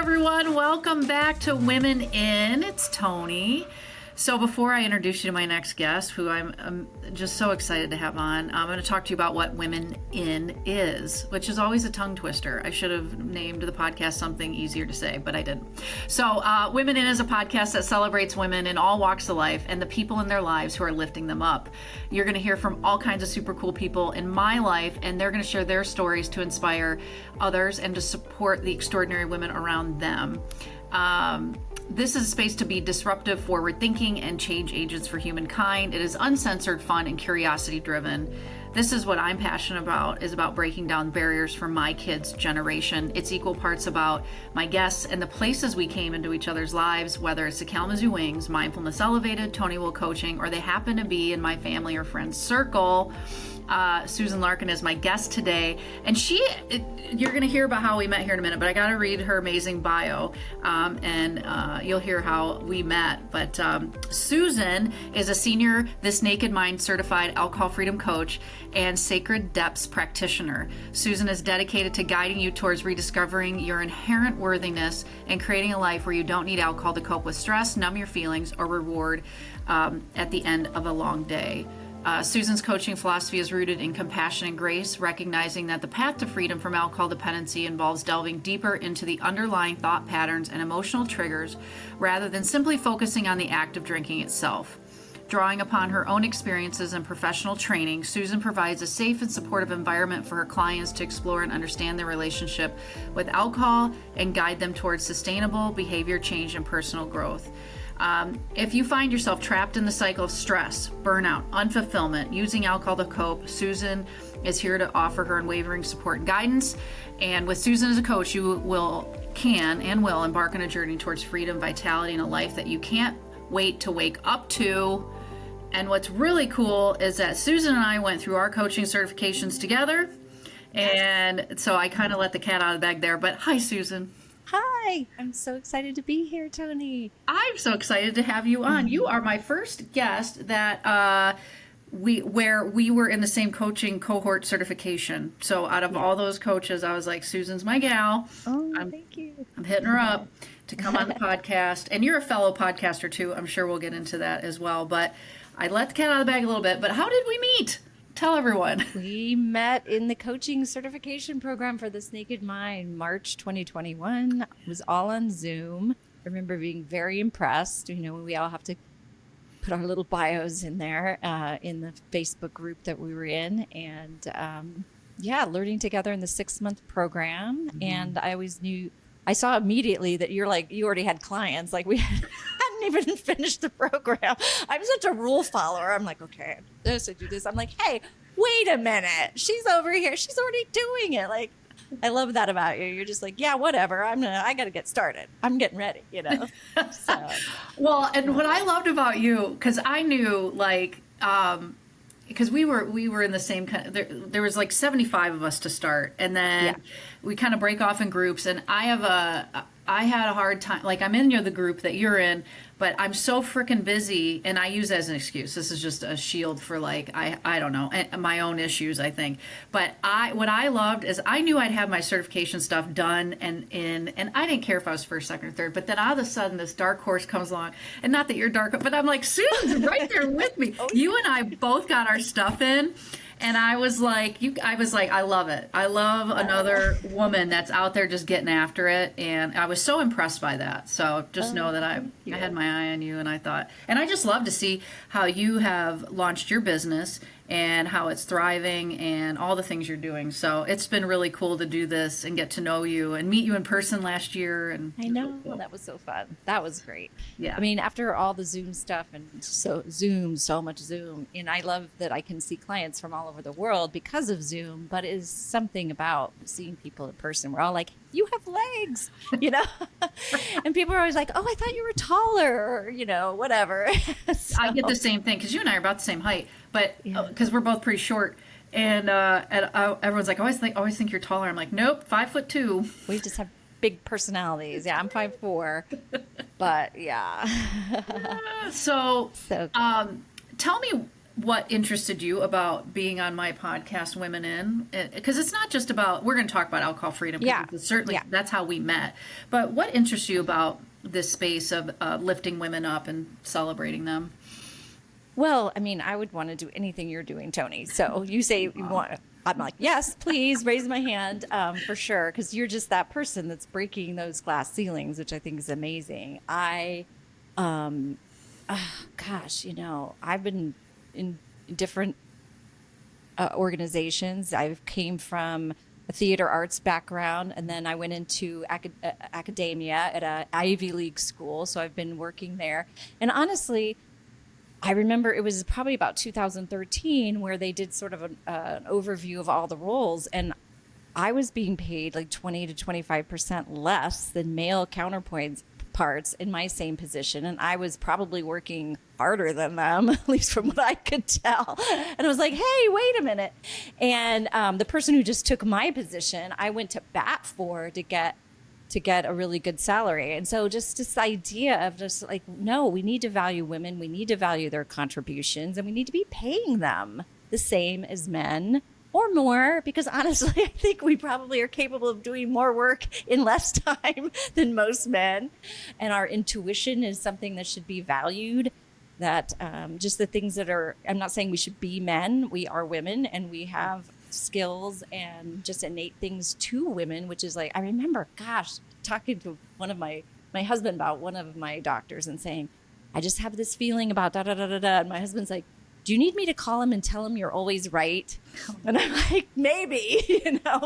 everyone. Welcome back to Women In. It's Tony. So before I introduce you to my next guest, who I'm just so excited to have on, I'm going to talk to you about what Women In is, which is always a tongue twister. I should have named the podcast something easier to say, but I didn't. So Women In is a podcast that celebrates women in all walks of life and the people in their lives who are lifting them up. You're going to hear from all kinds of super cool people in my life, and they're going to share their stories to inspire others and to support the extraordinary women around them. This is a space to be disruptive, forward thinking, and change agents for humankind. It is uncensored, fun, and curiosity driven. This is what I'm passionate about, is about breaking down barriers for my kids' generation. It's equal parts about my guests and the places we came into each other's lives, whether it's the Kalamazoo Wings, Mindfulness Elevated, Tony Will Coaching, or they happen to be in my family or friends circle. Susan Larkin is my guest today, and you're going to hear about how we met here in a minute, but I got to read her amazing bio, and you'll hear how we met. But Susan is a senior This Naked Mind certified alcohol freedom coach and sacred depths practitioner. Susan is dedicated to guiding you towards rediscovering your inherent worthiness and creating a life where you don't need alcohol to cope with stress, numb your feelings, or reward at the end of a long day. Susan's coaching philosophy is rooted in compassion and grace, recognizing that the path to freedom from alcohol dependency involves delving deeper into the underlying thought patterns and emotional triggers rather than simply focusing on the act of drinking itself. Drawing upon her own experiences and professional training, Susan provides a safe and supportive environment for her clients to explore and understand their relationship with alcohol and guide them towards sustainable behavior change and personal growth. If you find yourself trapped in the cycle of stress, burnout, unfulfillment, using alcohol to cope, Susan is here to offer her unwavering support and guidance. And with Susan as a coach, you can embark on a journey towards freedom, vitality, and a life that you can't wait to wake up to. And what's really cool is that Susan and I went through our coaching certifications together. And so I kind of let the cat out of the bag there. But hi, Susan. Hi, I'm so excited to be here, Tony. I'm so excited to have you on. You are my first guest that we were in the same coaching cohort certification. So out of all those coaches, I was like, Susan's my gal. Oh, thank you. I'm hitting her up to come on the podcast. And you're a fellow podcaster too. I'm sure we'll get into that as well. But I let the cat out of the bag a little bit. But how did we meet? Tell everyone. We met in the coaching certification program for This Naked Mind, March 2021. It was all on Zoom. I remember being very impressed. You know, we all have to put our little bios in there in the Facebook group that we were in. And learning together in the 6-month program. Mm-hmm. And I saw immediately that you already had clients. Like we hadn't even finished the program. I'm such a rule follower. I'm like, okay, I do this. I'm like, hey, wait a minute. She's over here. She's already doing it. Like, I love that about you. You're just like, yeah, whatever. I got to get started. I'm getting ready, you know? So. Well, and what I loved about you, because I knew because we were in the same kind of, there was like 75 of us to start, and then we kind of break off in groups, and I had a hard time, like I'm in the group that you're in, but I'm so freaking busy, and I use it as an excuse. This is just a shield for I don't know, my own issues, I think. But what I loved is I knew I'd have my certification stuff done and I didn't care if I was first, second, or third, but then all of a sudden this dark horse comes along, and not that you're dark, but I'm like, Susan's right there with me. You and I both got our stuff in. And I was like, I love it. I love another woman that's out there just getting after it. And I was so impressed by that. So just know that I had my eye on you, and I thought, and I just love to see how you have launched your business and how it's thriving and all the things you're doing. So it's been really cool to do this and get to know you and meet you in person last year. And I know, really cool. That was so fun. That was great. Yeah. I mean, after all the Zoom stuff and so much Zoom, and I love that I can see clients from all over the world because of Zoom, but it is something about seeing people in person. We're all like, you have legs, you know? And people are always like, oh, I thought you were taller, or, you know, whatever. So. I get the same thing, because you and I are about the same height, but because we're both pretty short. And everyone's like, always think you're taller. I'm like, nope, 5'2". We just have big personalities. Yeah, I'm 5'4", but yeah. So tell me, what interested you about being on my podcast, Women In? Because it's not just about, we're going to talk about alcohol freedom, Yeah. because certainly Yeah. that's how we met. But what interests you about this space of lifting women up and celebrating them? Well, I mean, I would want to do anything you're doing, Tony. So you say you want, I'm like, yes, please raise my hand for sure. Because you're just that person that's breaking those glass ceilings, which I think is amazing. Gosh, I've been in different organizations. I came from a theater arts background, and then I went into academia at a Ivy League school. So I've been working there. And honestly, I remember it was probably about 2013 where they did sort of an overview of all the roles, and I was being paid like 20 to 25% less than male counterpoints parts in my same position, and I was probably working harder than them, at least from what I could tell. And I was like, hey, wait a minute. And the person who just took my position, I went to bat for to get a really good salary. And so just this idea of just like, no, we need to value women, we need to value their contributions, and we need to be paying them the same as men or more, because honestly, I think we probably are capable of doing more work in less time than most men. And our intuition is something that should be valued. That just the things that are, I'm not saying we should be men, we are women, and we have skills and just innate things to women, which is like, I remember, gosh, talking to one of my husband about one of my doctors and saying, I just have this feeling about da da da da da. And my husband's like, do you need me to call him and tell him you're always right? And I'm like, maybe,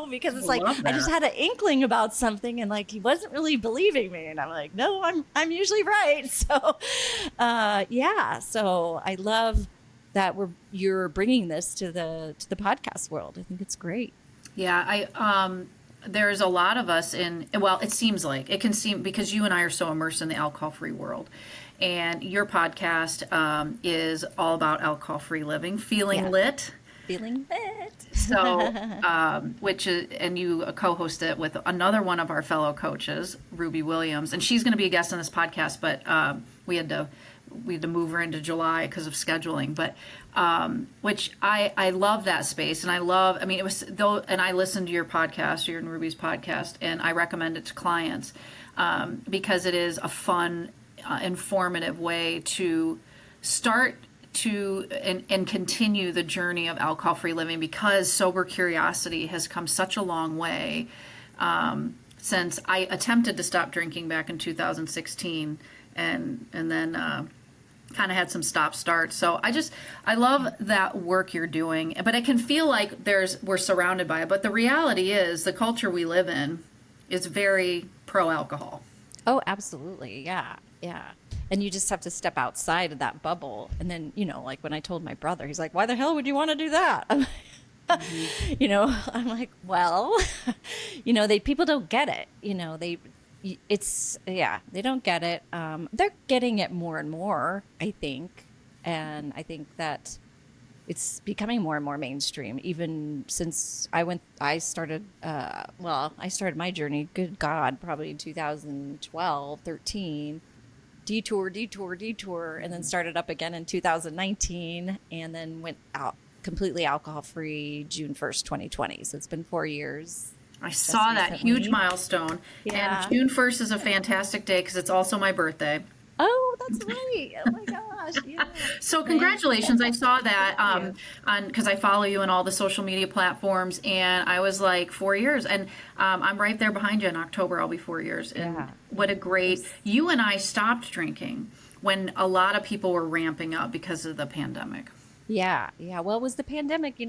because it's like, I just had an inkling about something, and like, he wasn't really believing me. And I'm like, no, I'm usually right. So, so I love that you're bringing this to the podcast world. I think it's great. Yeah, there's a lot of us it seems like, it can seem, because you and I are so immersed in the alcohol-free world. And your podcast is all about alcohol-free living, feeling lit. Feeling lit. So, which is, and you co-host it with another one of our fellow coaches, Ruby Williams, and she's going to be a guest on this podcast, but we had to move her into July because of scheduling. But which I love that space, and it was though, and I listened to your podcast, your and Ruby's podcast, and I recommend it to clients because it is a fun, informative way to start to and continue the journey of alcohol-free living, because sober curiosity has come such a long way since I attempted to stop drinking back in 2016 and then kind of had some stop-starts. So I love that work you're doing, but it can feel like we're surrounded by it. But the reality is the culture we live in is very pro-alcohol. Oh, absolutely. Yeah. Yeah. And you just have to step outside of that bubble. And then, like when I told my brother, he's like, why the hell would you want to do that? I'm like, well, people don't get it. They don't get it. They're getting it more and more, I think. And I think that it's becoming more and more mainstream, even since I started my journey, good God, probably in 2012, 13, detour, and then started up again in 2019, and then went out completely alcohol-free June 1st, 2020. So it's been 4 years. I saw that huge milestone. Yeah. And June 1st is a fantastic day because it's also my birthday. Oh, that's right. Oh my gosh. Yeah. So congratulations. I saw that because I follow you on all the social media platforms, and I was like 4 years, and I'm right there behind you. In October I'll be 4 years. And what a great, you and I stopped drinking when a lot of people were ramping up because of the pandemic. Yeah. Well, it was the pandemic.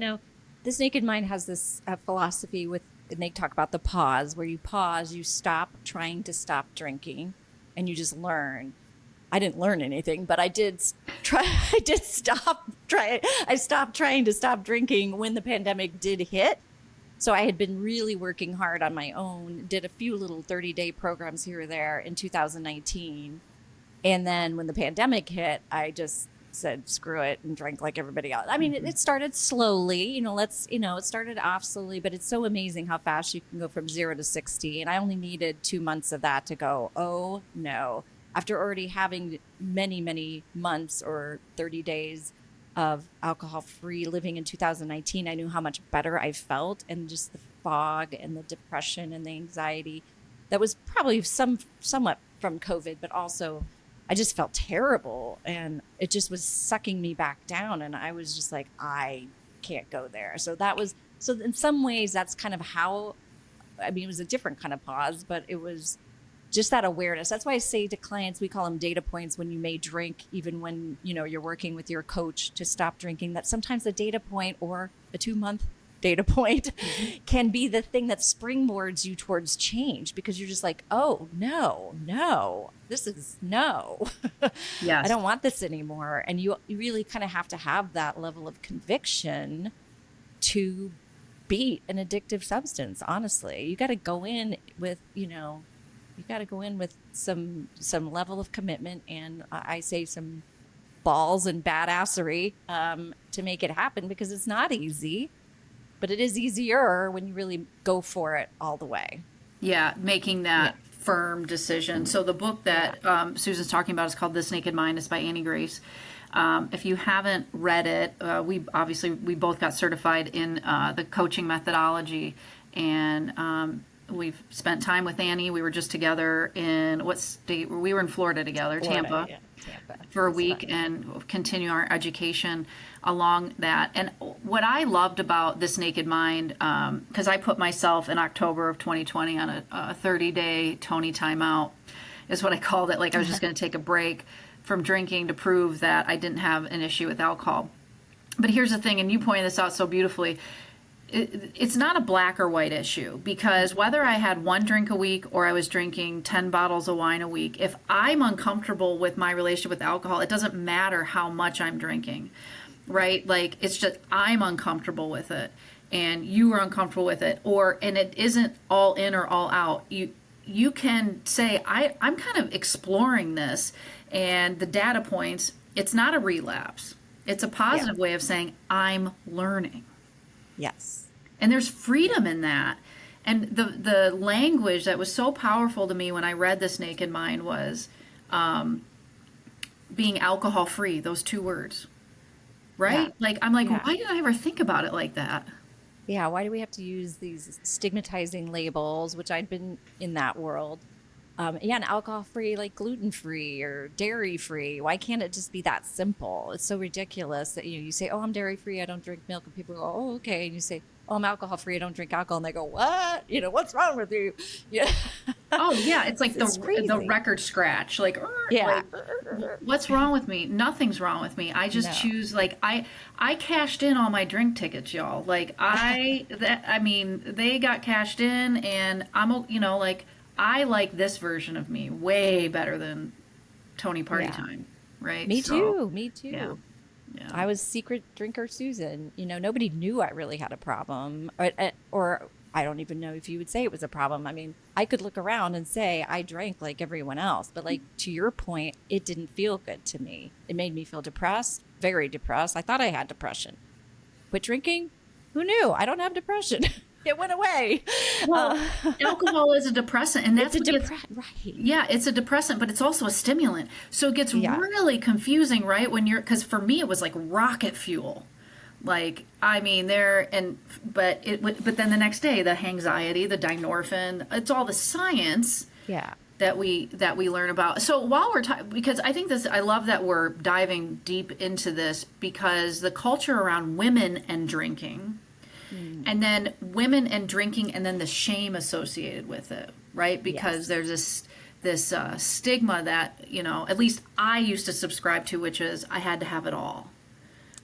This Naked Mind has this philosophy and they talk about the pause, where you pause, you stop trying to stop drinking, and you just learn. I didn't learn anything, but I did try. I stopped trying to stop drinking when the pandemic did hit. So I had been really working hard on my own, did a few little 30-day programs here or there in 2019. And then when the pandemic hit, I just said, screw it, and drank like everybody else. I mean, it started slowly, it started off slowly, but it's so amazing how fast you can go from 0 to 60. And I only needed 2 months of that to go, oh no. After already having many, many months or 30 days of alcohol-free living in 2019, I knew how much better I felt, and just the fog and the depression and the anxiety that was probably somewhat from COVID, but also I just felt terrible, and it just was sucking me back down. And I was just like, I can't go there. So in some ways, that's kind of how, I mean, it was a different kind of pause, but it was just that awareness. That's why I say to clients, we call them data points when you may drink, even when, you're working with your coach to stop drinking, that sometimes a data point or a 2-month data point can be the thing that springboards you towards change, because you're just like, oh, no, this is no. Yes. I don't want this anymore. And you really kind of have to have that level of conviction to beat an addictive substance. Honestly, you got to go in with, some level of commitment, and I say some balls and badassery to make it happen, because it's not easy. But it is easier when you really go for it all the way. Yeah, making that firm decision. So the book that Susan's talking about is called This Naked Mind. It's by Annie Grace. If you haven't read it, we both got certified in the coaching methodology, and we've spent time with Annie. We were just together in what state? We were in Florida together, Tampa. For a week, and continue our education along that. And what I loved about This Naked Mind, because I put myself in October of 2020 on a 30-day Tony timeout, is what I called it. Like I was just going to take a break from drinking to prove that I didn't have an issue with alcohol. But here's the thing, and you pointed this out so beautifully, it's not a black or white issue, because whether I had one drink a week or I was drinking 10 bottles of wine a week, if I'm uncomfortable with my relationship with alcohol, it doesn't matter how much I'm drinking, right? Like, it's just I'm uncomfortable with it and you are uncomfortable with it, and it isn't all in or all out. You can say, I'm kind of exploring this, and the data points, it's not a relapse. It's a positive way of saying I'm learning. Yes. And there's freedom in that. And the language that was so powerful to me when I read This Naked Mind was being alcohol free, those 2 words. Right? Yeah. Like, I'm like, why did I ever think about it like that? Yeah. Why do we have to use these stigmatizing labels, which I'd been in that world? And alcohol free, like gluten free or dairy free. Why can't it just be that simple? It's so ridiculous that you say, oh, I'm dairy free, I don't drink milk, and people go, oh, okay. And you say, oh, I'm alcohol free, I don't drink alcohol, and they go, what? What's wrong with you? Yeah. Oh yeah, it's like the record scratch. Like, what's wrong with me? Nothing's wrong with me. I just choose. Like, I cashed in all my drink tickets, y'all. Like, they got cashed in, and like, I like this version of me way better than Tony Party Time, right? Me too. Yeah. I was secret drinker Susan. Nobody knew I really had a problem, or I don't even know if you would say it was a problem. I mean, I could look around and say I drank like everyone else, but like to your point, it didn't feel good to me. It made me feel depressed, very depressed. I thought I had depression. Quit drinking? Who knew? I don't have depression. It went away. Well, alcohol is a depressant, and that's right. Yeah, it's a depressant, but it's also a stimulant. So it gets really confusing, right? Because for me, it was like rocket fuel. Like, I mean, but then the next day, the anxiety, the dynorphin, it's all the science. Yeah. That we learn about. So while we're because I think I love that we're diving deep into this, because the culture around women and drinking. And then women and drinking, and then the shame associated with it, right? Because there's this stigma that, at least I used to subscribe to, which is I had to have it all,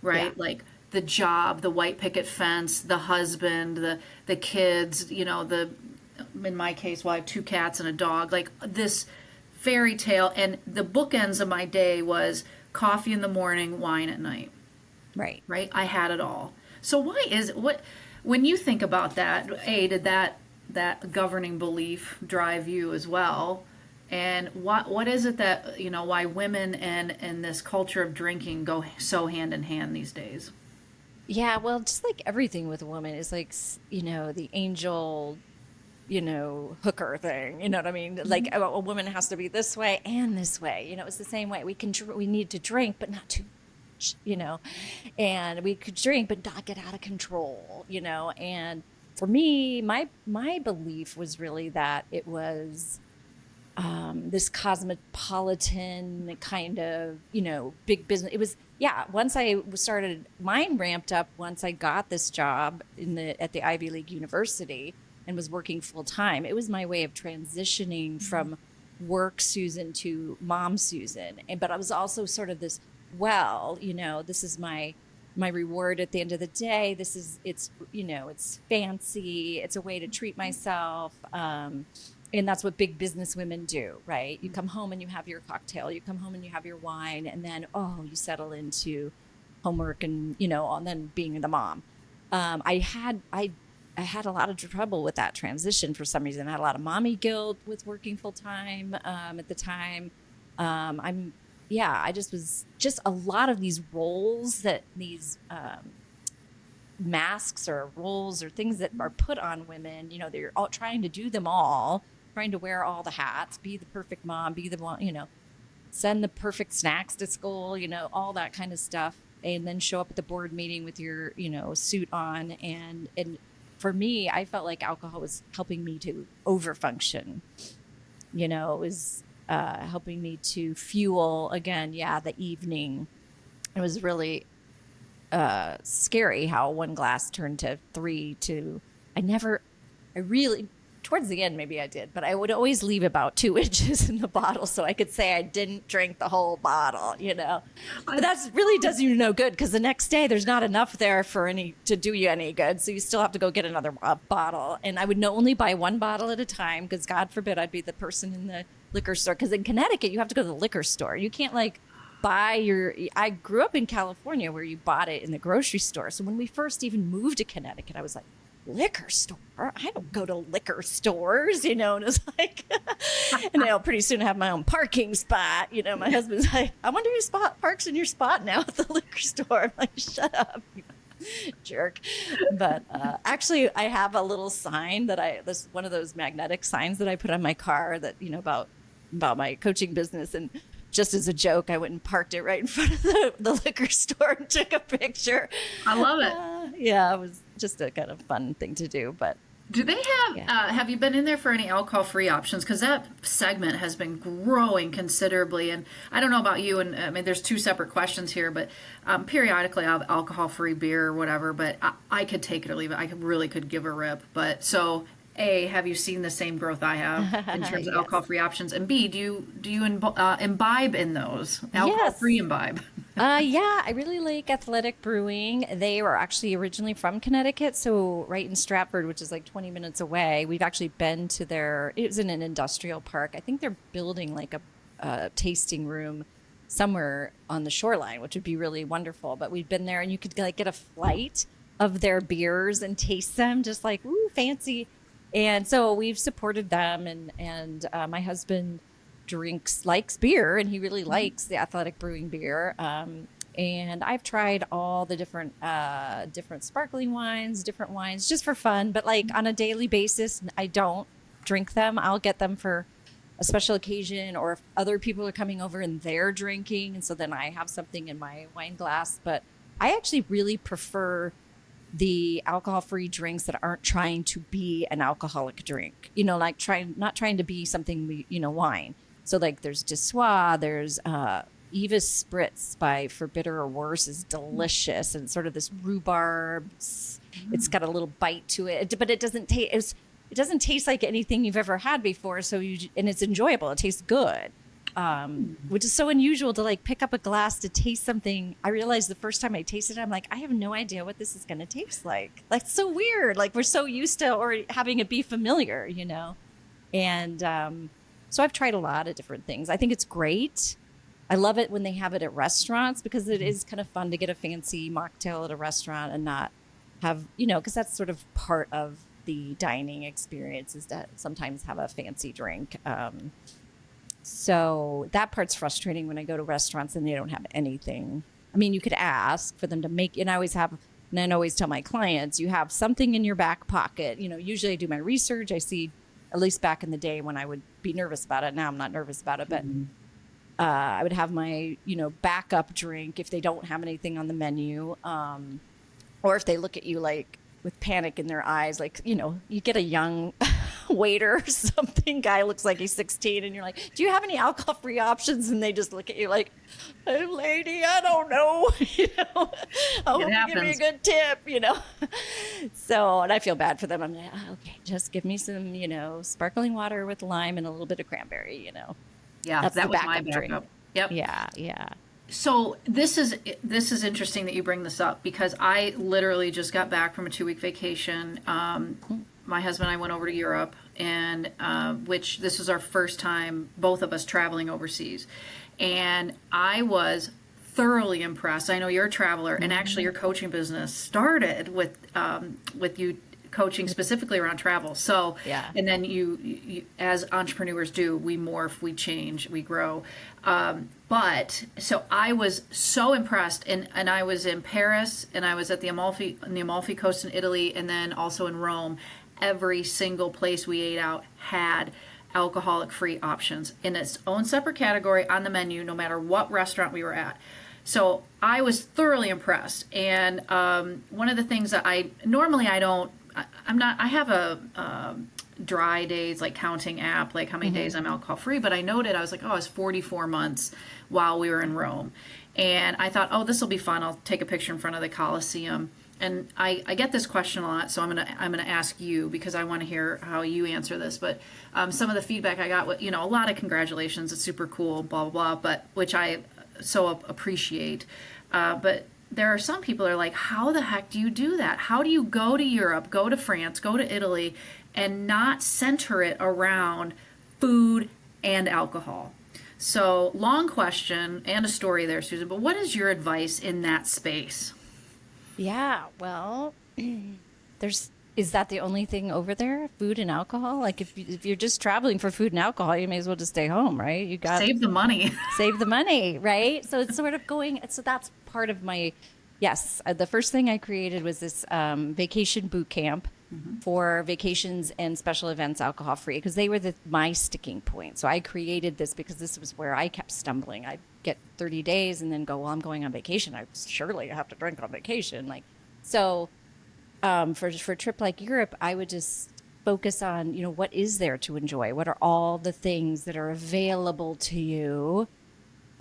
right? Yeah. Like the job, the white picket fence, the husband, the kids, in my case, I have 2 cats and a dog, like this fairy tale. And the bookends of my day was coffee in the morning, wine at night. Right. Right. I had it all. So when you think about that, did that governing belief drive you as well? And what is it that, why women and this culture of drinking go so hand in hand these days? Yeah, well, just like everything with a woman is like, the angel, hooker thing, you know what I mean? Mm-hmm. Like a woman has to be this way and this way, it's the same way. We need to drink, but not too church, and we could drink, but not get out of control, and for me, my belief was really that it was this cosmopolitan kind of, big business. It was, yeah. Once I started, mine ramped up once I got this job at the Ivy League university and was working full time. It was my way of transitioning from work Susan to mom Susan. But I was also sort of this, this is my reward at the end of the day. It's fancy. It's a way to treat myself. And that's what big business women do, right? You come home and you have your cocktail, you come home and you have your wine, and then, you settle into homework and, and then being the mom. I had a lot of trouble with that transition for some reason. I had a lot of mommy guilt with working full time at the time. I just a lot of these roles that these masks or roles or things that are put on women, they're all trying to do them all, trying to wear all the hats, be the perfect mom, be the one, send the perfect snacks to school, all that kind of stuff. And then show up at the board meeting with your, suit on. And for me, I felt like alcohol was helping me to overfunction. It was helping me to fuel again, the evening. It was really scary how one glass turned to 3 to, towards the end, maybe I did, but I would always leave about 2 inches in the bottle so I could say I didn't drink the whole bottle, But that really does you no good because the next day there's not enough there to do you any good. So you still have to go get another bottle. And I would only buy 1 bottle at a time because God forbid I'd be the person in the liquor store. Because in Connecticut, you have to go to the liquor store. You can't I grew up in California where you bought it in the grocery store. So when we first even moved to Connecticut, I was like, liquor store? I don't go to liquor stores, and it's like, and pretty soon I have my own parking spot. My husband's like, I wonder who parks in your spot now at the liquor store. I'm like, shut up, jerk. But actually, I have a little sign this one of those magnetic signs that I put on my car that, about my coaching business. And just as a joke, I went and parked it right in front of the liquor store and took a picture. I love it. It was just a kind of fun thing to do. But do they have you been in there for any alcohol-free options? Because that segment has been growing considerably. And I don't know about you, and I mean, there's 2 separate questions here, but periodically I have alcohol-free beer or whatever, but I could take it or leave it. I really could give a rip. But so, A, have you seen the same growth I have in terms of Yes. alcohol-free options? And B, do you imbibe in those? Alcohol-free imbibe. I really like Athletic Brewing. They were actually originally from Connecticut, so right in Stratford, which is like 20 minutes away. We've actually been to it was in an industrial park. I think they're building like a tasting room somewhere on the shoreline, which would be really wonderful. But we've been there and you could get a flight of their beers and taste them, just like, ooh, fancy. And so we've supported them, and my husband likes beer, and he really likes the Athletic Brewing beer. And I've tried all the different sparkling wines, different wines, just for fun. But like on a daily basis, I don't drink them. I'll get them for a special occasion, or if other people are coming over and they're drinking, and so then I have something in my wine glass. But I actually really prefer the alcohol-free drinks that aren't trying to be an alcoholic drink, like not trying to be something, wine. So like there's Dissois, there's Eva Spritz by For Bitter or Worse is delicious, and sort of this rhubarb. It's got a little bite to it, but it doesn't taste. It doesn't taste like anything you've ever had before. And it's enjoyable. It tastes good, which is so unusual to like pick up a glass to taste something. I realized the first time I tasted it, I'm like, I have no idea what this is going to taste like. Like, it's so weird. Like, we're so used to or having it be familiar, And so I've tried a lot of different things. I think it's great. I love it when they have it at restaurants because it is kind of fun to get a fancy mocktail at a restaurant and not have, because that's sort of part of the dining experience is to sometimes have a fancy drink. So that part's frustrating when I go to restaurants and they don't have anything. I mean, you could ask for them to make, and I always tell my clients, you have something in your back pocket. Usually I do my research. I see, at least back in the day when I would be nervous about it. Now I'm not nervous about it, but I would have my, backup drink if they don't have anything on the menu. Or if they look at you like with panic in their eyes, like, you get a young waiter or something, guy looks like he's 16, and you're like, do you have any alcohol-free options? And they just look at you like, hey, lady, I don't know. I hope you give me a good tip, So, and I feel bad for them. I'm like, okay, just give me some, sparkling water with lime and a little bit of cranberry, Yeah, That's that the was my backup drink. backup. Yep. Yeah. So this is interesting that you bring this up, because I literally just got back from a 2-week vacation. My husband and I went over to Europe, and which this was our first time, both of us traveling overseas, and I was thoroughly impressed. I know you're a traveler, and actually your coaching business started with you coaching specifically around travel. So, Yeah. and then you as entrepreneurs do, we morph, we change, we grow. But so I was so impressed, and I was in Paris, and I was at the Amalfi Coast in Italy, and then also in Rome. Every single place we ate out had alcoholic free options in its own separate category on the menu, no matter what restaurant we were at. So I was thoroughly impressed. And one of the things that I have a dry days, like counting app, like how many days I'm alcohol free, but I noted, I was like, oh, it's 44 months while we were in Rome. And I thought, oh, this will be fun. I'll take a picture in front of the Colosseum. And I get this question a lot, so I'm gonna ask you, because I want to hear how you answer this. But some of the feedback I got, a lot of congratulations, it's super cool, blah blah blah, but which I so appreciate. But there are some people that are like, how the heck do you do that? How do you go to Europe, go to France, go to Italy, and not center it around food and alcohol? So long question and a story there, Susan. But what is your advice in that space? Yeah, well, is that the only thing over there? Food and alcohol? Like if you're just traveling for food and alcohol, you may as well just stay home, right? You got save the money. Save the money, right? So it's sort of so that's part of my, yes. The first thing I created was this vacation boot camp for vacations and special events alcohol free, because they were my sticking point. So I created this because this was where I kept stumbling. I'd get 30 days and then go, well, I'm going on vacation. I have to drink on vacation. For a trip like Europe, I would just focus on, what is there to enjoy? What are all the things that are available to you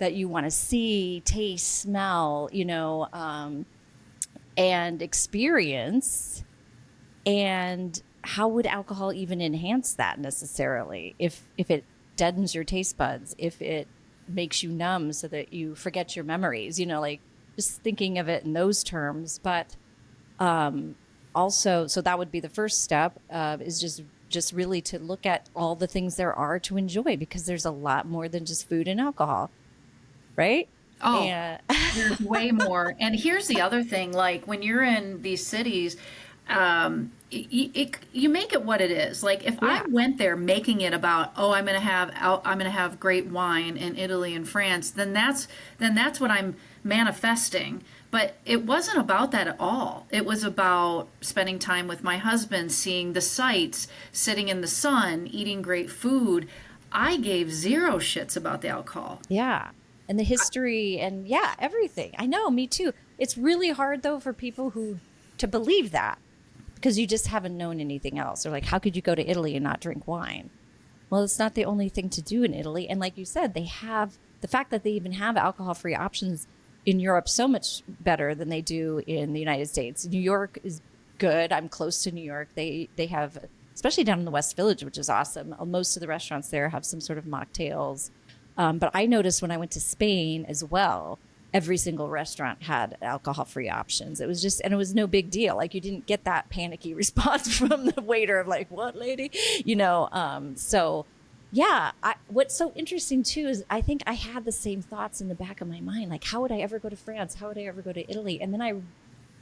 that you want to see, taste, smell, and experience? And how would alcohol even enhance that necessarily? If it deadens your taste buds, if it makes you numb so that you forget your memories, just thinking of it in those terms. But also, so that would be the first step, is just really to look at all the things there are to enjoy, because there's a lot more than just food and alcohol, right? Oh, there's way more. And here's the other thing, like when you're in these cities, you make it what it is. Like if I went there making it about, oh, I'm gonna have great wine in Italy and France, then that's what I'm manifesting. But it wasn't about that at all. It was about spending time with my husband, seeing the sights, sitting in the sun, eating great food. I gave zero shits about the alcohol. Yeah. And the history and everything. I know, me too. It's really hard though for people to believe that, because you just haven't known anything else. Or like, how could you go to Italy and not drink wine? Well, it's not the only thing to do in Italy. And like you said, they have the fact that they even have alcohol-free options in Europe so much better than they do in the United States. New York is good. I'm close to New York. They have, especially down in the West Village, which is awesome. Most of the restaurants there have some sort of mocktails. But I noticed when I went to Spain as well, every single restaurant had alcohol-free options. It was no big deal. Like you didn't get that panicky response from the waiter of like, what, lady? What's so interesting too is I think I had the same thoughts in the back of my mind. Like, how would I ever go to France? How would I ever go to Italy? And then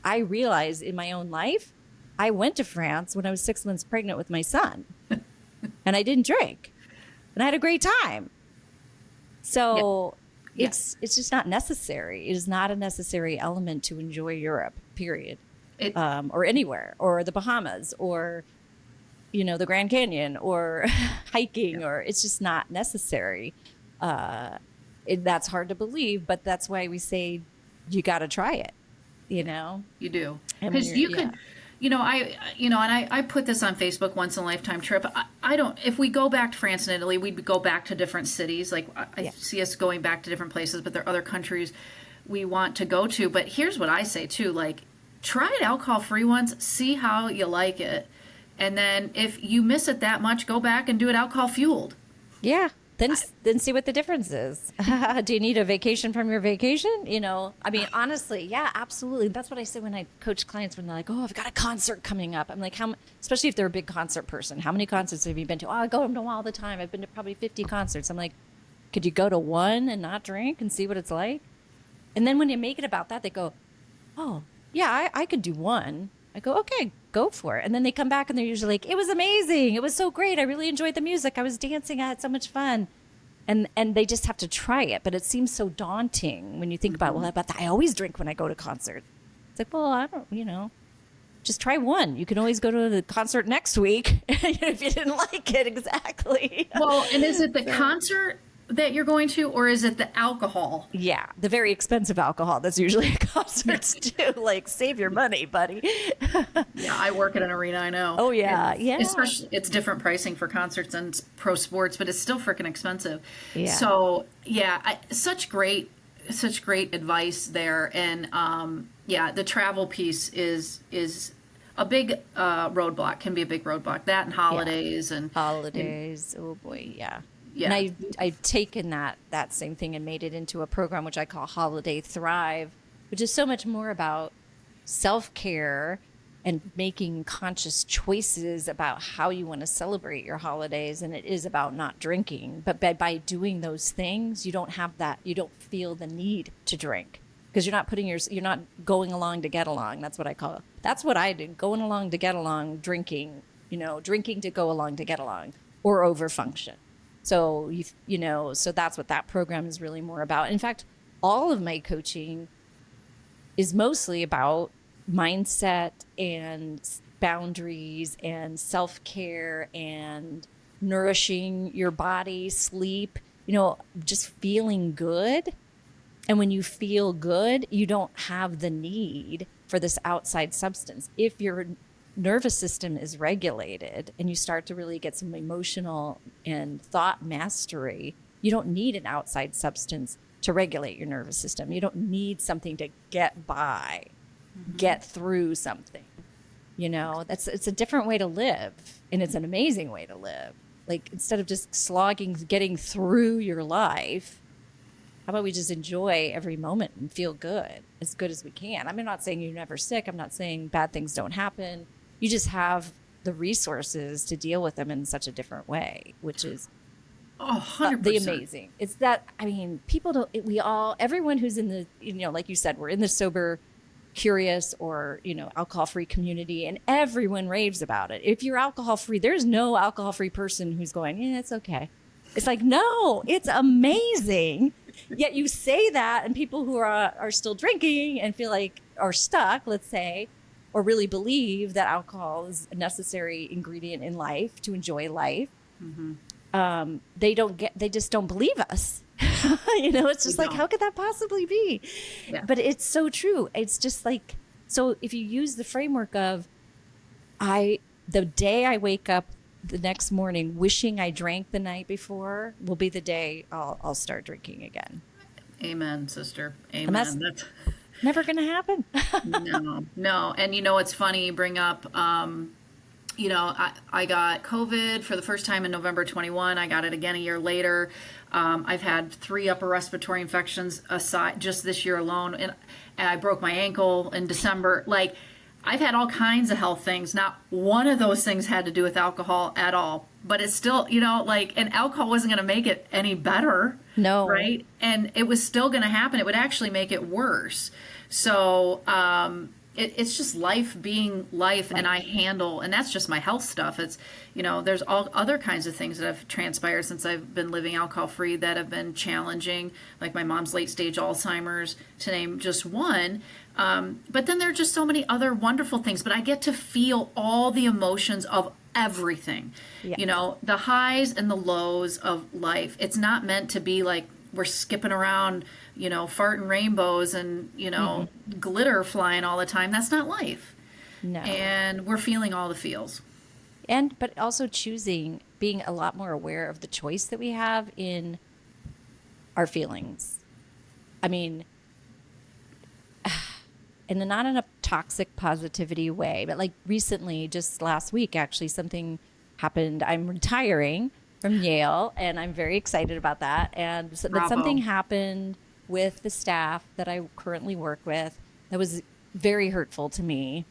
I realized in my own life, I went to France when I was 6 months pregnant with my son and I didn't drink and I had a great time. So it's just not necessary. It is not a necessary element to enjoy Europe, period. Or anywhere, or the Bahamas, or, the Grand Canyon, or hiking, or it's just not necessary. That's hard to believe, but that's why we say you got to try it, you know? You do. And when Because you could, I put this on Facebook, once in a lifetime trip. I don't, if we go back to France and Italy, we'd go back to different cities. Like I see us going back to different places, but there are other countries we want to go to. But here's what I say too, like try it alcohol free once, see how you like it. And then if you miss it that much, go back and do it alcohol fueled. Yeah. Then see what the difference is. Do you need a vacation from your vacation? You know, I mean, honestly, yeah, absolutely. That's what I say when I coach clients when they're like, oh, I've got a concert coming up. I'm like, especially if they're a big concert person, how many concerts have you been to? Oh, I go to them all the time. I've been to probably 50 concerts. I'm like, could you go to one and not drink and see what it's like? And then when you make it about that, they go, oh, yeah, I could do one. I go, okay, go for it. And then they come back and they're usually like, it was amazing. It was so great. I really enjoyed the music. I was dancing. I had so much fun. And they just have to try it. But it seems so daunting when you think about, well, I always drink when I go to concerts. It's like, well, I don't, just try one. You can always go to the concert next week if you didn't like it. Exactly. Well, and is it the concert that you're going to, or is it the alcohol? Yeah, the very expensive alcohol that's usually at concerts too. Like, save your money, buddy. Yeah, I work at an arena, I know. Oh yeah, and yeah. Especially, it's different pricing for concerts and pro sports, but it's still freaking expensive. Yeah. So yeah, such great advice there, and yeah, the travel piece is a big roadblock. Can be a big roadblock. That and holidays and holidays. Oh boy, yeah. Yeah. And I've taken that same thing and made it into a program which I call Holiday Thrive, which is so much more about self-care and making conscious choices about how you want to celebrate your holidays. And it is about not drinking. But by doing those things, you don't feel the need to drink because you're not going along to get along. That's what I call it. That's what I do. Going along to get along, drinking to go along to get along or overfunction. So, so that's what that program is really more about. In fact, all of my coaching is mostly about mindset and boundaries and self-care and nourishing your body, sleep, just feeling good. And when you feel good, you don't have the need for this outside substance. If your nervous system is regulated and you start to really get some emotional and thought mastery, you don't need an outside substance to regulate your nervous system. You don't need something to get by, get through something. It's a different way to live, and it's an amazing way to live. Like, instead of just slogging, getting through your life, how about we just enjoy every moment and feel good as we can? I'm not saying you're never sick. I'm not saying bad things don't happen. You just have the resources to deal with them in such a different way, which is 100%. The amazing. It's that, people don't, everyone who's in the, like you said, we're in the sober, curious or, alcohol-free community, and everyone raves about it. If you're alcohol-free, there's no alcohol-free person who's going, yeah, it's okay. It's like, no, it's amazing. Yet you say that, and people who are still drinking and feel like are stuck, let's say, or really believe that alcohol is a necessary ingredient in life to enjoy life. Mm-hmm. They just don't believe us. It's just like, how could that possibly be? Yeah. But it's so true. It's just like, so if you use the framework of, the day I wake up the next morning wishing I drank the night before will be the day I'll start drinking again. Amen, sister. Amen. And that's never going to happen. No. And it's funny you bring up, I got COVID for the first time in November 21. I got it again a year later. I've had 3 upper respiratory infections aside just this year alone. And I broke my ankle in December. Like, I've had all kinds of health things. Not one of those things had to do with alcohol at all. But it's still, and alcohol wasn't going to make it any better. No. Right? And it was still going to happen. It would actually make it worse. So it's just life being life, and and that's just my health stuff. It's, there's all other kinds of things that have transpired since I've been living alcohol free that have been challenging, like my mom's late stage Alzheimer's, to name just one. But then there are just so many other wonderful things, but I get to feel all the emotions of everything, the highs and the lows of life. It's not meant to be like we're skipping around, farting rainbows and, glitter flying all the time. That's not life. No. And we're feeling all the feels. But also being a lot more aware of the choice that we have in our feelings. I mean, not in a toxic positivity way, but like recently, just last week, actually, something happened. I'm retiring from Yale, and I'm very excited about that. And so, but something happened with the staff that I currently work with that was very hurtful to me.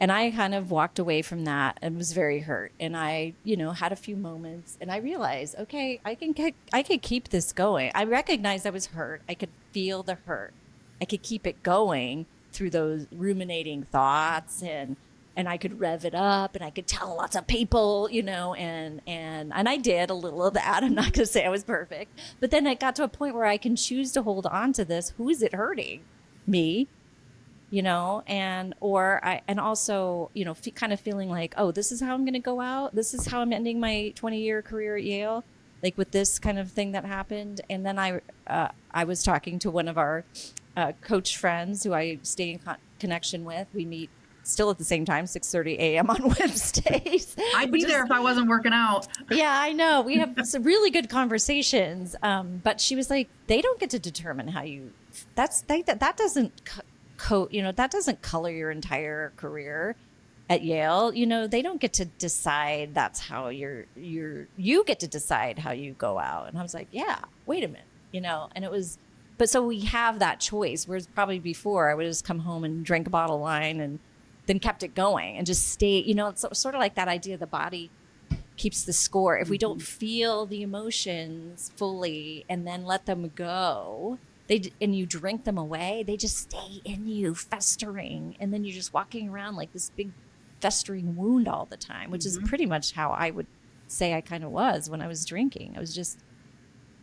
And I kind of walked away from that and was very hurt. And I, had a few moments, and I realized, okay, I could keep this going. I recognized I was hurt. I could feel the hurt. I could keep it going through those ruminating thoughts, and I could rev it up, and I could tell lots of people, and I did a little of that. I'm not going to say I was perfect, but then it got to a point where I can choose to hold on to this. Who is it hurting? Me? And also, kind of feeling like, oh, this is how I'm going to go out. This is how I'm ending my 20-year career at Yale, like with this kind of thing that happened. And then I was talking to one of our coach friends who I stay in connection with. We meet still at the same time, 6:30 a.m. on Wednesdays. I'd be there if I wasn't working out. Yeah, I know. We have some really good conversations. But she was like, they don't get to determine how you. That doesn't. That doesn't color your entire career at Yale. They don't get to decide that's how you get to decide how you go out. And I was like, yeah, wait a minute, and it was, but so we have that choice. Whereas probably before I would just come home and drink a bottle of wine and then kept it going and just stay, it's sort of like that idea the body keeps the score. If we don't feel the emotions fully and then let them go, and you drink them away, they just stay in you, festering. And then you're just walking around like this big festering wound all the time, which is pretty much how I would say I kind of was when I was drinking. I was just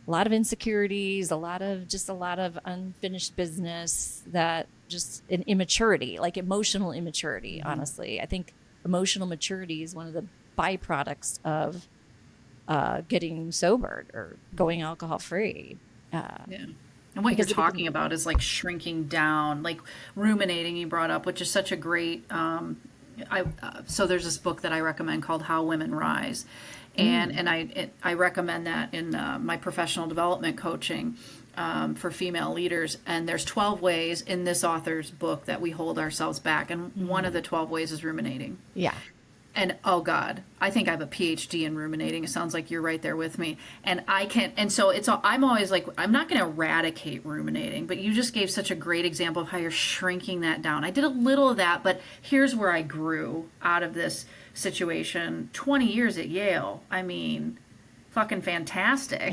a lot of insecurities, a lot of unfinished business, that just an immaturity, like emotional immaturity, honestly. I think emotional maturity is one of the byproducts of getting sober or going alcohol free. And what you're talking about is like shrinking down, like ruminating you brought up, which is such a great, so there's this book that I recommend called How Women Rise. And I recommend that in my professional development coaching for female leaders. And there's 12 ways in this author's book that we hold ourselves back. And one of the 12 ways is ruminating. Yeah. And oh God, I think I have a PhD in ruminating. It sounds like you're right there with me. And I'm always like, I'm not going to eradicate ruminating, but you just gave such a great example of how you're shrinking that down. I did a little of that, but here's where I grew out of this situation. 20 years at Yale. I mean, fucking fantastic.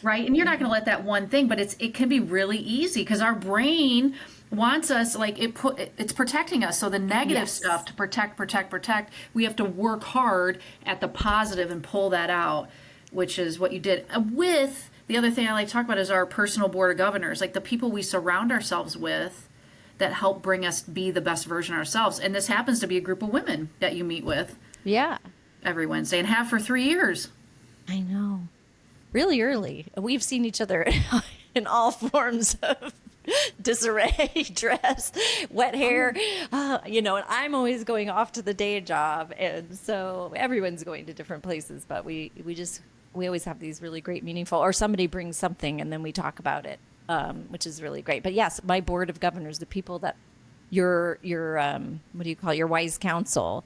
Right? And you're not going to let that one thing, but it can be really easy because our brain wants us, like it's protecting us. So the negative stuff to protect, we have to work hard at the positive and pull that out, which is what you did. With the other thing I like to talk about is our personal board of governors, like the people we surround ourselves with that help bring us be the best version of ourselves. And this happens to be a group of women that you meet with every Wednesday and have for 3 years. I know. Really early. We've seen each other in all forms of disarray, dress, wet hair, and I'm always going off to the day job. And so everyone's going to different places, but we always have these really great, meaningful, or somebody brings something and then we talk about it, which is really great. But yes, my board of governors, the people that your what do you call it? Your wise counsel,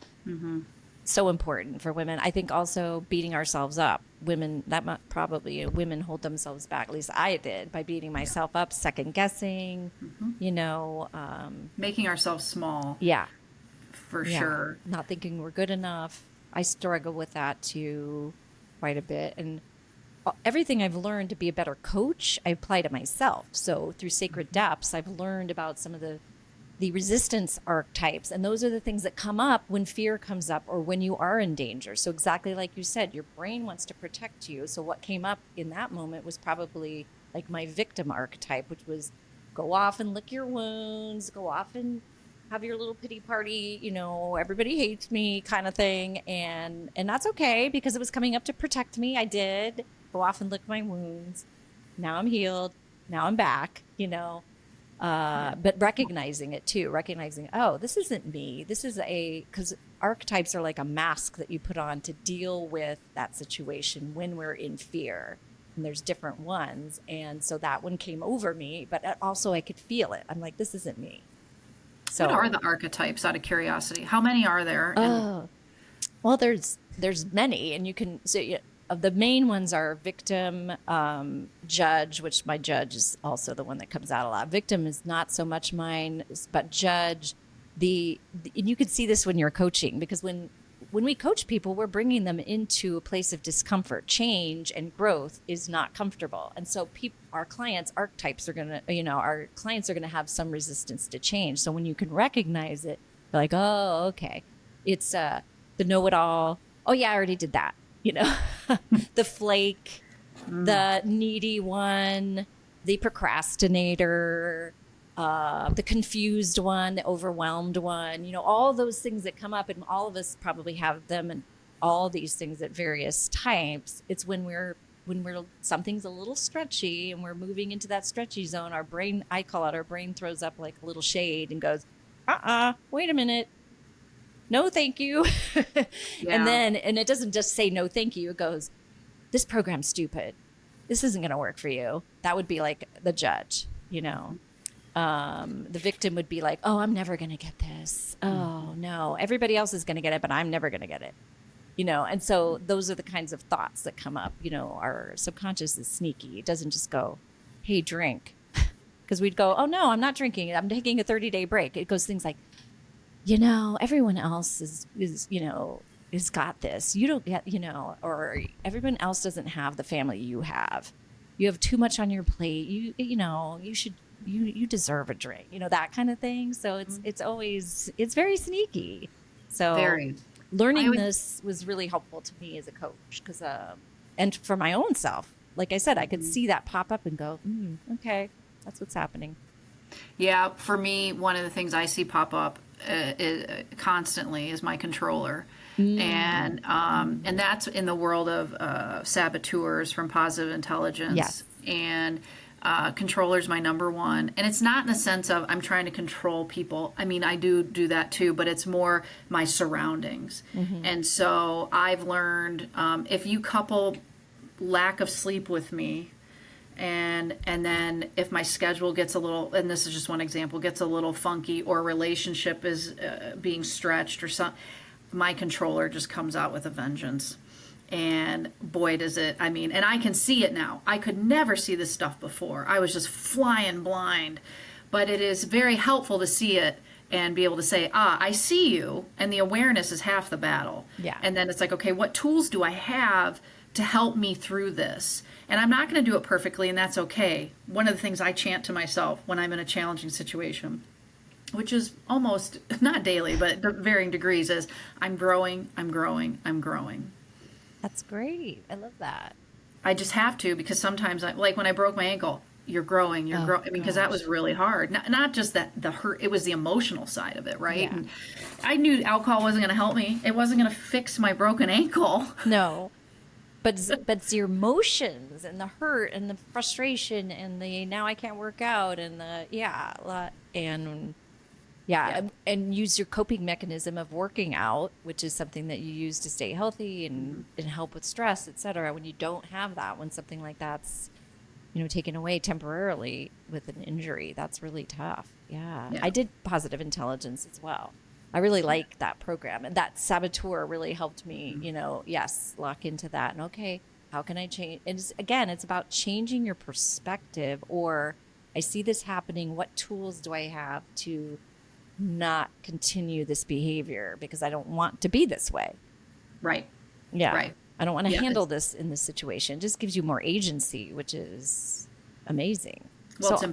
so important for women. I think also beating ourselves up. Women, women hold themselves back. At least I did, by beating myself up, second guessing, making ourselves small. Yeah. For sure. Not thinking we're good enough. I struggle with that too quite a bit. And everything I've learned to be a better coach, I apply to myself. So through Sacred Depths, I've learned about some of the resistance archetypes. And those are the things that come up when fear comes up or when you are in danger. So exactly like you said, your brain wants to protect you. So what came up in that moment was probably like my victim archetype, which was go off and lick your wounds, go off and have your little pity party, everybody hates me kind of thing. And that's okay because it was coming up to protect me. I did go off and lick my wounds. now I'm healed, now I'm back, but recognizing it too, recognizing, oh, this isn't me. This is because archetypes are like a mask that you put on to deal with that situation when we're in fear. And there's different ones. And so that one came over me, but also I could feel it. I'm like, this isn't me. So, What are the archetypes out of curiosity? How many are there? And oh, well, there's many, and you can so the main ones are victim, judge, which my judge is also the one that comes out a lot. Victim is not so much mine, but judge. And you can see this when you're coaching, because when we coach people, we're bringing them into a place of discomfort. Change and growth is not comfortable, and so our clients' archetypes are our clients are gonna have some resistance to change. So when you can recognize it, you're like, oh, okay, it's the know-it-all. Oh yeah, I already did that. The flake, the needy one, the procrastinator, the confused one, the overwhelmed one, all those things that come up, and all of us probably have them, and all these things at various types. It's when something's a little stretchy and we're moving into that stretchy zone, our brain, I call it, our brain throws up like a little shade and goes, wait a minute. No, thank you. yeah. And it doesn't just say no, thank you. It goes, this program's stupid. This isn't going to work for you. That would be like the judge, The victim would be like, oh, I'm never going to get this. Oh, no. Everybody else is going to get it, but I'm never going to get it. And so those are the kinds of thoughts that come up. Our subconscious is sneaky. It doesn't just go, hey, drink. Because we'd go, oh, no, I'm not drinking. I'm taking a 30-day break. It goes things like, everyone else is got this. You don't get, or everyone else doesn't have the family you have. You have too much on your plate. You deserve a drink, that kind of thing. So it's very sneaky. So Very. learning this was really helpful to me as a coach, because, and for my own self, like I said, I could see that pop up and go, okay, that's what's happening. Yeah, for me, one of the things I see pop up constantly is my controller, and that's in the world of saboteurs from Positive Intelligence. Yes. And controller's my number one, and it's not in the sense of I'm trying to control people. I mean, I do that too, but it's more my surroundings. And so I've learned, if you couple lack of sleep with me, and then if my schedule gets a little, and this is just one example, gets a little funky, or a relationship is being stretched or something, my controller just comes out with a vengeance. And boy, does it, and I can see it now. I could never see this stuff before. I was just flying blind. But it is very helpful to see it and be able to say, I see you. And the awareness is half the battle. Yeah. And then it's like, okay, what tools do I have to help me through this? And I'm not going to do it perfectly, and that's okay. One of the things I chant to myself when I'm in a challenging situation, which is almost not daily, but varying degrees, is I'm growing, I'm growing, I'm growing. That's great. I love that. I just have to, because sometimes, like when I broke my ankle, you're growing, you're growing. Because that was really hard. Not just that the hurt, it was the emotional side of it, right? Yeah. And I knew alcohol wasn't going to help me. It wasn't going to fix my broken ankle. No. But it's your emotions and the hurt and the frustration and the now I can't work out and and use your coping mechanism of working out, which is something that you use to stay healthy and help with stress, etc. When you don't have that, when something like that's taken away temporarily with an injury, that's really tough. Yeah. I did Positive Intelligence as well. I really like that program, and that saboteur really helped me, lock into that. And okay, how can I change? And it's about changing your perspective, or I see this happening. What tools do I have to not continue this behavior, because I don't want to be this way? Right. Yeah. Right. I don't want to handle this in this situation. It just gives you more agency, which is amazing. Well, it's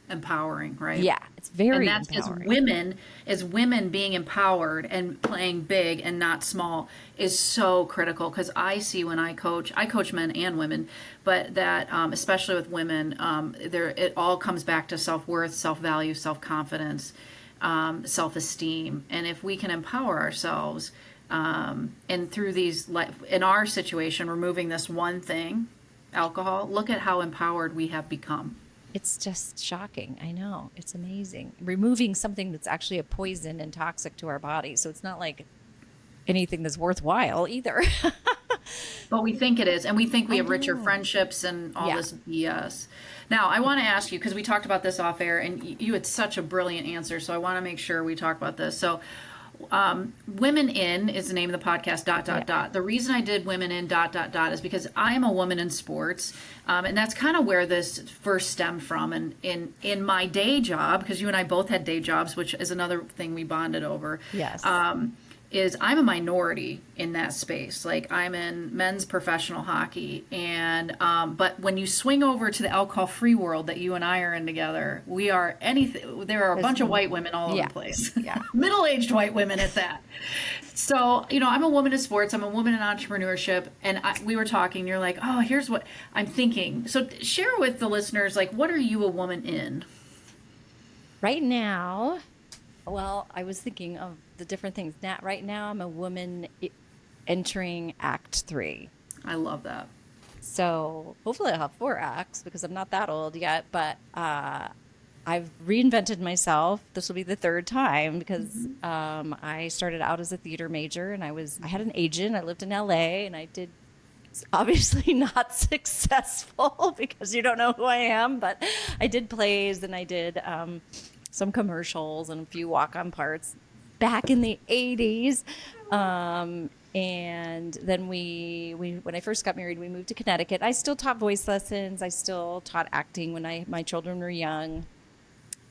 empowering, right? Yeah, it's very and that's empowering. As women being empowered and playing big and not small is so critical, because I see when I coach men and women, but that especially with women, it all comes back to self-worth, self-value, self-confidence, self-esteem. And if we can empower ourselves, and through these, in our situation, removing this one thing, alcohol, look at how empowered we have become. It's just shocking. I know. It's amazing. Removing something that's actually a poison and toxic to our body. So it's not like anything that's worthwhile either. But we think it is, and we think we I have richer know. friendships and all Yeah. this BS. Now, I want to ask you, because we talked about this off air, and you had such a brilliant answer, so I want to make sure we talk about this. So, Women In is the name of the podcast, dot. The reason I did Women In, dot, is because I am a woman in sports, and that's kind of where this first stemmed from. And in my day job, because you and I both had day jobs, which is another thing we bonded over. Yes. Is I'm a minority in that space. Like I'm in men's professional hockey, and but when you swing over to the alcohol-free world that you and I are in together, we are anything. There are a bunch of white women all over the place. Yeah. Middle-aged white women at that. So I'm a woman in sports. I'm a woman in entrepreneurship, and we were talking. You're like, oh, here's what I'm thinking. So share with the listeners, like, what are you a woman in? Right now, well, I was thinking of the different things. Now, right now, I'm a woman entering Act 3. I love that. So hopefully I'll have 4 acts because I'm not that old yet. But I've reinvented myself. This will be the 3rd time because I started out as a theater major, and I had an agent. I lived in LA, and I did. It's obviously not successful because you don't know who I am, but I did plays and I did some commercials and a few walk-on parts back in the 80s. And then we when I first got married, we moved to Connecticut. I still taught voice lessons. I still taught acting when my children were young.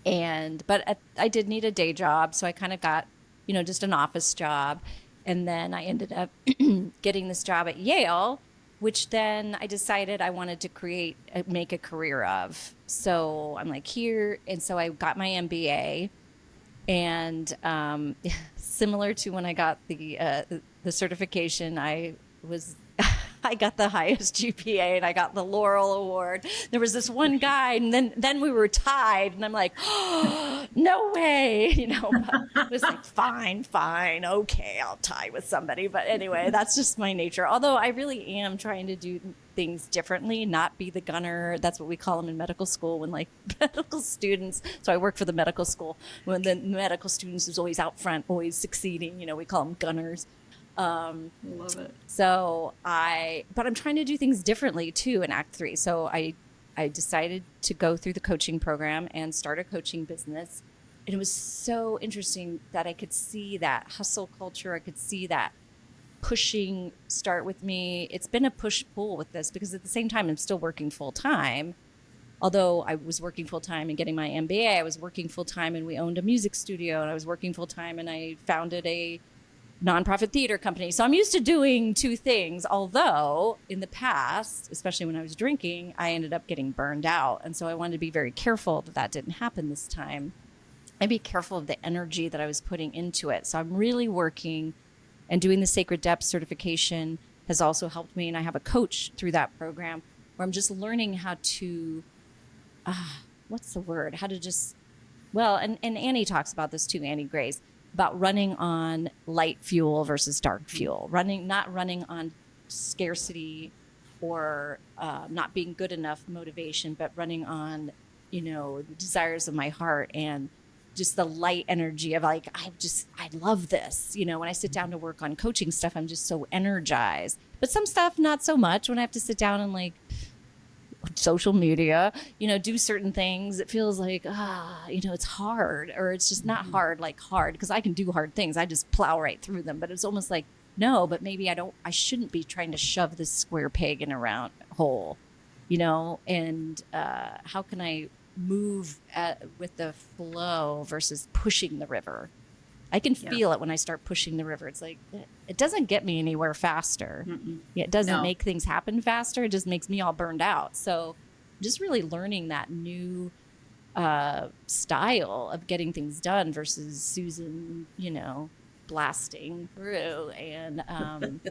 But I did need a day job, so I kind of got, just an office job. And then I ended up getting this job at Yale, which then I decided I wanted to make a career of. So I'm like here. And so I got my MBA, and similar to when I got the certification, I got the highest GPA and I got the Laurel Award. There was this one guy, and then we were tied, and I'm like, oh, no way, But it was like, fine, okay, I'll tie with somebody. But anyway, that's just my nature. Although I really am trying to do things differently, not be the gunner. That's what we call them in medical school when medical students. So I work for the medical school. When the medical students is always out front, always succeeding, we call them gunners. Love it. But I'm trying to do things differently too in Act 3. So I decided to go through the coaching program and start a coaching business. And it was so interesting that I could see that hustle culture. I could see that pushing start with me. It's been a push-pull with this because at the same time, I'm still working full-time. Although I was working full-time and getting my MBA, I was working full-time and we owned a music studio, and I was working full-time and I founded a nonprofit theater company. So I'm used to doing 2 things. Although in the past, especially when I was drinking, I ended up getting burned out. And so I wanted to be very careful that didn't happen this time. And be careful of the energy that I was putting into it. So I'm really working, and doing the Sacred Depth certification has also helped me. And I have a coach through that program where I'm just learning how to, what's the word? How to just, and Annie talks about this too, Annie Grace, about running on light fuel versus dark fuel, not running on scarcity or not being good enough motivation, but running on, the desires of my heart and just the light energy of like, I love this. When I sit down to work on coaching stuff, I'm just so energized. But some stuff, not so much. When I have to sit down and social media, do certain things, it feels like, it's hard, or it's just not hard, because I can do hard things. I just plow right through them. But it's almost like, no, but maybe I shouldn't be trying to shove this square peg in a round hole, and how can I move with the flow versus pushing the river? I can feel it when I start pushing the river. It's like, it doesn't get me anywhere faster. It doesn't make things happen faster. It just makes me all burned out. So just really learning that new style of getting things done versus Susan, blasting through. And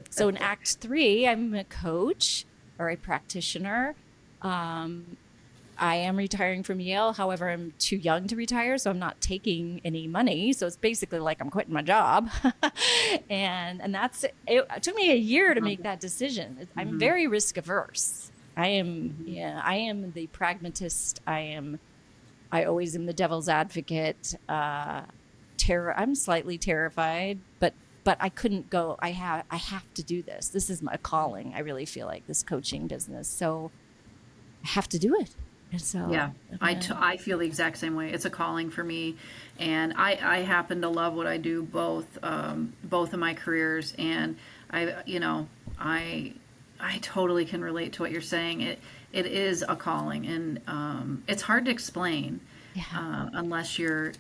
so in Act 3, I'm a coach or a practitioner. I am retiring from Yale. However, I'm too young to retire, so I'm not taking any money. So it's basically like I'm quitting my job. and it took me a year to make that decision. I'm very risk averse. I am the pragmatist. I always am the devil's advocate. I'm slightly terrified, but I couldn't go. I have to do this. This is my calling. I really feel like this coaching business. So I have to do it. And so Yeah, I feel the exact same way. It's a calling for me, and I happen to love what I do both of my careers, and I totally can relate to what you're saying. It is a calling, and it's hard to explain unless we're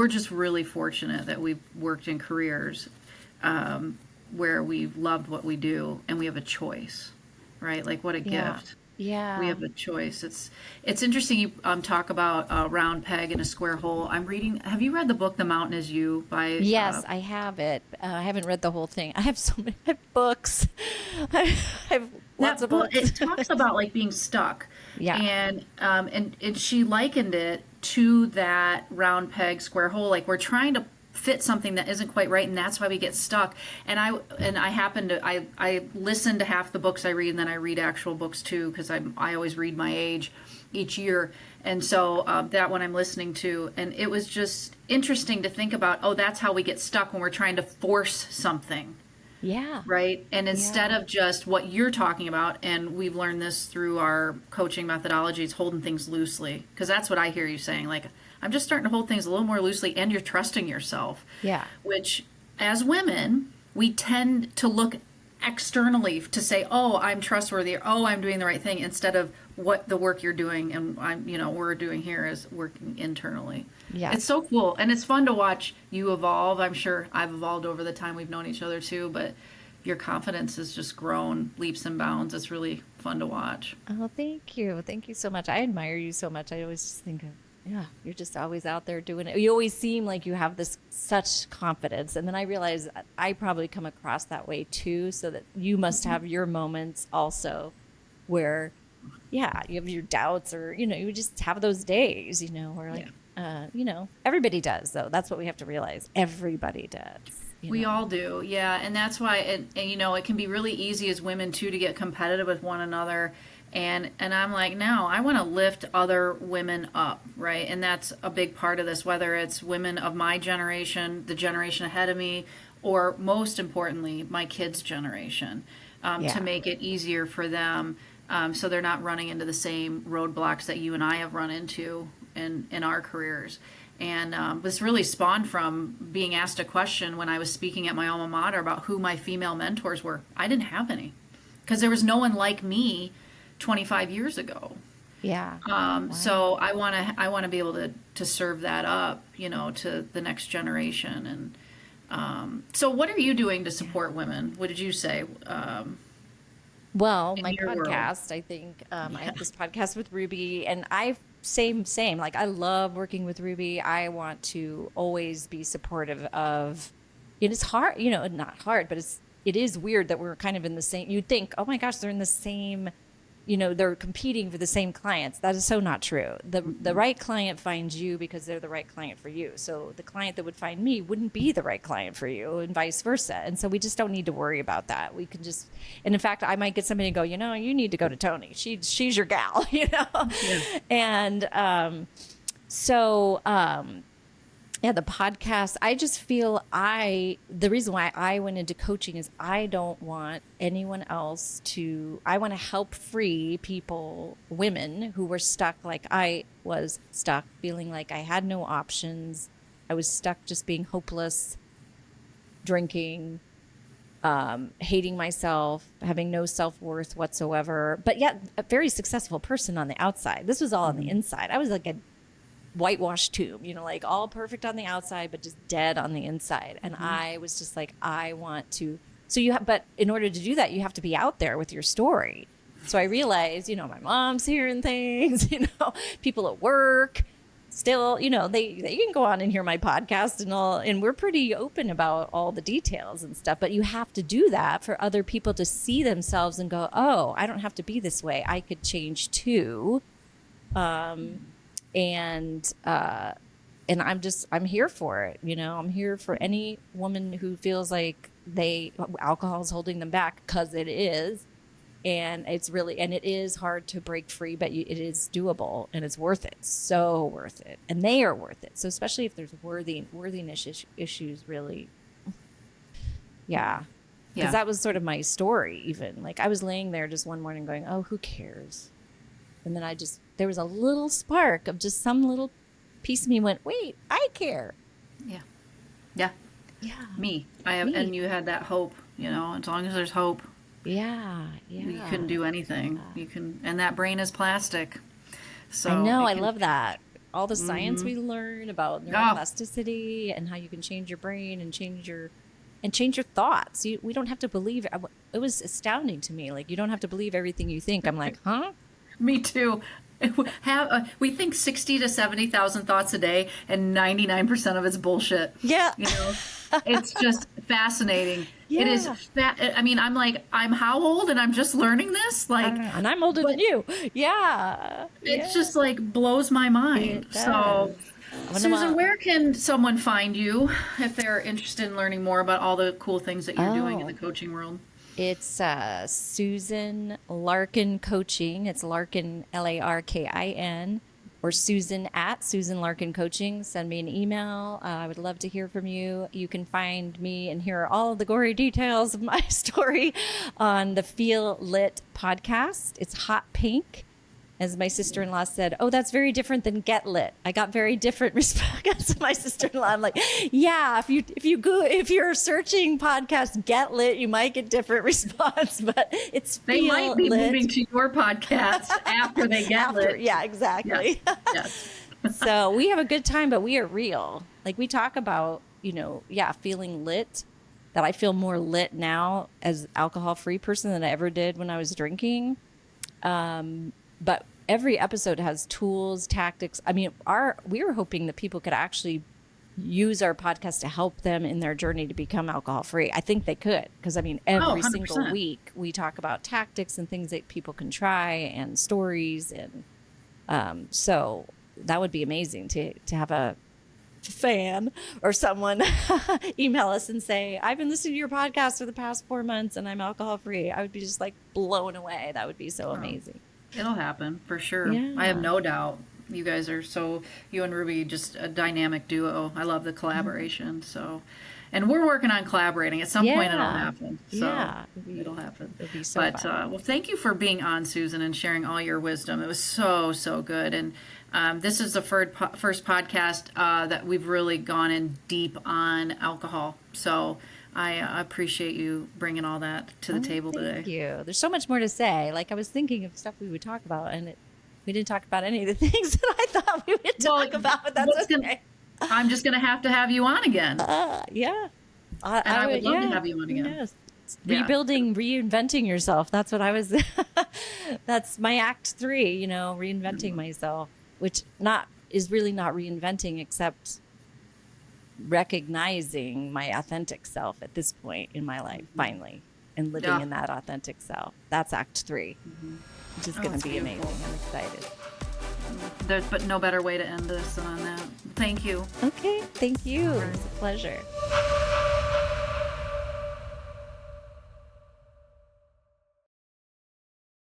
just really fortunate that we've worked in careers where we've loved what we do, and we have a choice, right? Like, what a gift. Yeah. We have a choice. It's interesting you talk about a round peg in a square hole. I'm reading. Have you read the book "The Mountain Is You" by? Yes, I have it. I haven't read the whole thing. I have so many books. I have lots of books. It talks about like being stuck. Yeah. And she likened it to that round peg square hole. Like, we're trying to fit something that isn't quite right, and that's why we get stuck. And I happen to I listen to half the books I read, and then I read actual books too, because I always read my age each year. And so that one I'm listening to, and it was just interesting to think about, oh, that's how we get stuck when we're trying to force something. Yeah. Right. And instead of just what you're talking about, and we've learned this through our coaching methodologies, holding things loosely, because that's what I hear you saying. Like, I'm just starting to hold things a little more loosely, and you're trusting yourself. Yeah. Which, as women, we tend to look externally to say, oh, I'm trustworthy, or, oh, I'm doing the right thing, instead of what the work you're doing and we're doing here is working internally. Yeah. It's so cool, and it's fun to watch you evolve. I'm sure I've evolved over the time we've known each other too, but your confidence has just grown leaps and bounds. It's really fun to watch. Oh, thank you. Thank you so much. I admire you so much. I always just think you're just always out there doing it. You always seem like you have this such confidence. And then I realize I probably come across that way too, so that you must have your moments also where, you have your doubts, or, you just have those days, where like, everybody does, though. That's what we have to realize. Everybody does. We all do. Yeah. And that's why, and it can be really easy as women too, to get competitive with one another. And I'm like, no, I want to lift other women up, right? And that's a big part of this, whether it's women of my generation, the generation ahead of me, or most importantly, my kids' generation, to make it easier for them, so they're not running into the same roadblocks that you and I have run into in our careers. And this really spawned from being asked a question when I was speaking at my alma mater about who my female mentors were. I didn't have any, because there was no one like me 25 years ago. Yeah. Wow. So I want to be able to serve that up, to the next generation. And so what are you doing to support women? What did you say? Well, my podcast, world? I think, I have this podcast with Ruby, and same. Like, I love working with Ruby. I want to always be supportive of, it's hard, not hard, but it is weird that we're kind of in the same, you'd think, oh my gosh, they're in the same, they're competing for the same clients. That is so not true. The right client finds you because they're the right client for you. So the client that would find me wouldn't be the right client for you, and vice versa. And so we just don't need to worry about that. We can just, and in fact, I might get somebody to go, you need to go to Tony. She's your gal, Yeah. And the podcast, I just feel the reason why I went into coaching is I don't want anyone else I want to help free people, women who were stuck like I was stuck, feeling like I had no options. I was stuck just being hopeless, drinking, hating myself, having no self-worth whatsoever, but yet a very successful person on the outside. This was all on the inside. I was like a whitewashed tomb, like all perfect on the outside, but just dead on the inside. And I was just like, I want to, but in order to do that, you have to be out there with your story. So I realized, my mom's hearing things, people at work still, they can go on and hear my podcast and all, and we're pretty open about all the details and stuff, but you have to do that for other people to see themselves and go, oh, I don't have to be this way. I could change too. And I'm here for it. I'm here for any woman who feels like alcohol is holding them back, because it is. And it is hard to break free, but it is doable, and it's worth it. So worth it. And they are worth it. So especially if there's worthiness issues, really. Yeah. Because that was sort of my story, even. Like, I was laying there just one morning going, oh, who cares? And then there was a little spark of just some little piece of me went, wait, I care. Yeah. Yeah. Yeah. Me. And you had that hope, as long as there's hope. Yeah. You can do anything. You can, and that brain is plastic. So I know. I love that. All the science we learn about neuroplasticity and how you can change your brain and change your thoughts. We don't have to believe. It was astounding to me. Like, you don't have to believe everything you think. I'm like, huh? Me too. We think 60 to 70,000 thoughts a day, and 99% of it's bullshit. Yeah. It's just fascinating. Yeah. It is. I'm like, I'm how old, and I'm just learning this. Like, and I'm older than you. Yeah. It just like blows my mind. So, Susan, where can someone find you if they're interested in learning more about all the cool things that you're doing in the coaching world? It's Susan Larkin Coaching. It's Larkin, Larkin, or Susan at Susan Larkin Coaching. Send me an email. I would love to hear from you. You can find me and hear all of the gory details of my story on the Feel Lit podcast. It's hot pink. As my sister-in-law said, oh, that's very different than Get Lit. I got very different response from my sister-in-law. I'm like, yeah, if you're searching podcast Get Lit, you might get different response, but it's they Feel might be Lit. moving to your podcast after they get lit. Yeah, exactly. Yes. So we have a good time, but we are real. Like, we talk about, feeling lit. That I feel more lit now as alcohol-free person than I ever did when I was drinking. But every episode has tools, tactics. I mean, we were hoping that people could actually use our podcast to help them in their journey to become alcohol free. I think they could, because every single week we talk about tactics and things that people can try and stories. And so that would be amazing to have a fan or someone email us and say, I've been listening to your podcast for the past 4 months and I'm alcohol free. I would be just like blown away. That would be so amazing. It'll happen for sure. Yeah. I have no doubt. You guys are you and Ruby, just a dynamic duo. I love the collaboration. So, and we're working on collaborating. At some point it'll happen. So it'll happen. It'll be so fun. Well, thank you for being on, Susan, and sharing all your wisdom. It was so, so good. And this is the first podcast that we've really gone in deep on alcohol. So I appreciate you bringing all that to the table today. Thank you. There's so much more to say. Like, I was thinking of stuff we would talk about, and we didn't talk about any of the things that I thought we would talk about, but that's okay. I'm just going to have you on again. Yeah. I would love to have you on again. Yes. Rebuilding, reinventing yourself. That's what I was, that's my act 3, reinventing myself, which is really not reinventing, except recognizing my authentic self at this point in my life, finally, and living in that authentic self. That's act 3, which is going to be amazing. I'm excited. But no better way to end this than on that. Thank you. Okay. Thank you. It was a pleasure.